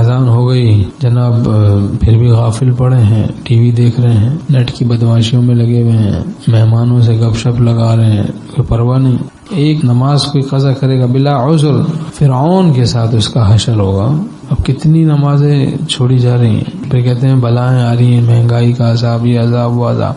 اذان ہو گئی جناب، پھر بھی غافل پڑے ہیں، ٹی وی دیکھ رہے ہیں، نیٹ کی بدمعاشیوں میں لگے ہوئے ہیں، مہمانوں سے گپ شپ لگا رہے ہیں، کوئی پرواہ نہیں. ایک نماز کوئی قضا کرے گا بلا عذر، فرعون کے ساتھ اس کا حشر ہوگا. اب کتنی نمازیں چھوڑی جا رہی ہیں، پھر کہتے ہیں بلائیں آ رہی ہیں، مہنگائی کا عذاب، یہ عذاب وہ عذاب.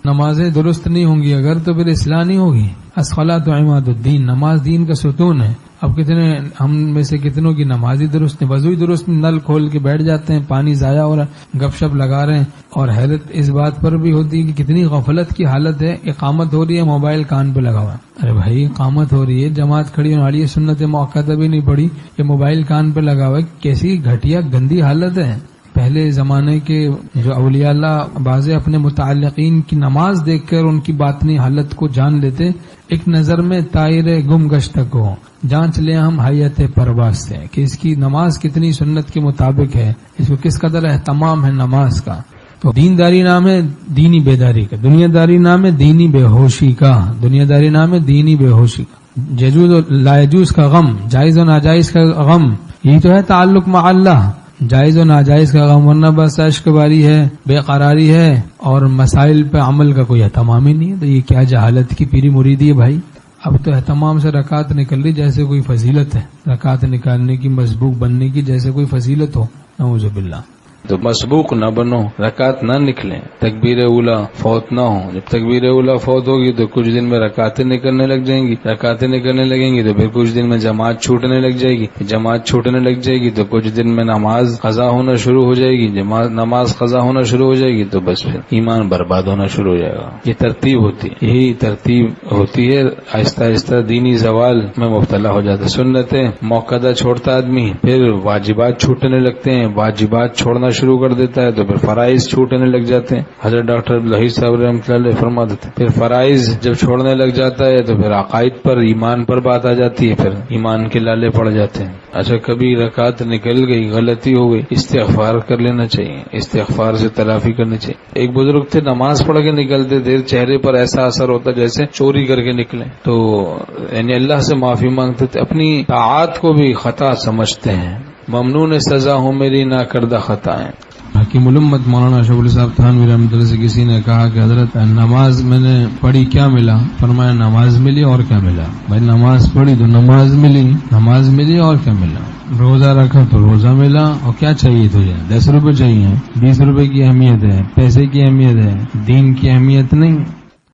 نمازیں درست نہیں ہوں گی اگر تو پھر اصلاح نہیں ہوگی. الصلاۃ عماد الدین، نماز دین کا ستون ہے. اب کتنے ہم میں سے کتنوں کی نماز ہی درست نہیں، وضو ہی درست نہیں، نل کھول کے بیٹھ جاتے ہیں، پانی ضائع ہو رہا ہے، گپ شپ لگا رہے ہیں. اور حیرت اس بات پر بھی ہوتی ہے کہ کتنی غفلت کی حالت ہے. اقامت ہو رہی ہے، موبائل کان پہ لگا ہوا ہے. ارے بھائی اقامت ہو رہی ہے، جماعت کھڑی ہو رہی ہے، سنت موقعہ بھی نہیں پڑی، یہ موبائل کان پہ لگا ہوا ہے. کیسی گھٹیا گندی حالت ہے. پہلے زمانے کے جو اولیاء اللہ بعض اپنے متعلقین کی نماز دیکھ کر ان کی باطنی حالت کو جان لیتے. ایک نظر میں طائر گم گشت کو جانچ لیں ہم حیات پرواز سے کہ اس کی نماز کتنی سنت کے مطابق ہے، اس کو کس قدر اہتمام ہے نماز کا. تو دینداری نام ہے دینی بیداری کا، دنیا داری نام ہے دینی بے ہوشی کا، دنیا داری نام ہے دینی بے ہوشی کا. یجوز و لا یجوز کا غم، جائز و ناجائز کا غم، یہی تو ہے تعلق مع اللہ. جائز و ناجائز کا غم، ورنہ بس عشق باری ہے، بے قراری ہے، اور مسائل پہ عمل کا کوئی اہتمام ہی نہیں ہے. تو یہ کیا جہالت کی پیری مریدی ہے بھائی. اب تو اہتمام سے رکعت نکل رہی جیسے کوئی فضیلت ہے، رکعت نکالنے کی، مسبوق بننے کی جیسے کوئی فضیلت ہو. نعوذ باللہ. تو مسبوق نہ بنو، رکعت نہ نکلیں، تکبیر اولا فوت نہ ہو. جب تکبیر اولا فوت ہوگی تو کچھ دن میں رکعتیں نکلنے لگ جائیں گی، رکعتیں نکلنے لگیں گی تو پھر کچھ دن میں جماعت چھوٹنے لگ جائے گی، جماعت چھوٹنے لگ جائے گی تو کچھ دن میں نماز قضا ہونا شروع ہو جائے گی، نماز قضا ہونا شروع ہو جائے گی تو بس پھر ایمان برباد ہونا شروع ہو جائے گا. یہ ترتیب ہوتی ہے، یہی ترتیب ہوتی ہے. آہستہ آہستہ دینی زوال میں مبتلا ہو جاتا ہے. سنتیں موقع چھوڑتا آدمی، پھر واجبات چھوٹنے لگتے ہیں، واجبات چھوڑنا شروع کر دیتا ہے تو پھر فرائض چھوٹنے لگ جاتے ہیں. حضرت ڈاکٹر عبدالحی صاحب رحمۃ اللہ علیہ فرماتے تھے پھر فرائض جب چھوڑنے لگ جاتا ہے تو پھر عقائد پر، ایمان پر بات آ جاتی ہے، پھر ایمان کے لالے پڑ جاتے ہیں. اچھا کبھی رکعت نکل گئی، غلطی ہو گئی، استغفار کر لینا چاہیے، استغفار سے تلافی کرنی چاہیے. ایک بزرگ تھے نماز پڑھ کے نکلتے تھے، چہرے پر ایسا اثر ہوتا جیسے چوری کر کے نکلے. تو یعنی اللہ سے معافی مانگتے تھے، اپنی طاعات کو بھی خطا سمجھتے ہیں. ممنون سزا ہوں میری نہ کردہ خطائیں. حکیم الامت مولانا اشرف علی صاحب تھانوی رحمۃ اللہ سے کسی نے کہا کہ حضرت نماز میں نے پڑھی کیا ملا؟ فرمایا نماز ملی اور کیا ملا. بھائی نماز پڑھی تو نماز ملی، نماز ملی اور کیا ملا. روزہ رکھا تو روزہ ملا، اور کیا چاہیے تجھے؟ 10 روپے چاہیے، 20 روپے کی اہمیت ہے، پیسے کی اہمیت ہے، دین کی اہمیت نہیں.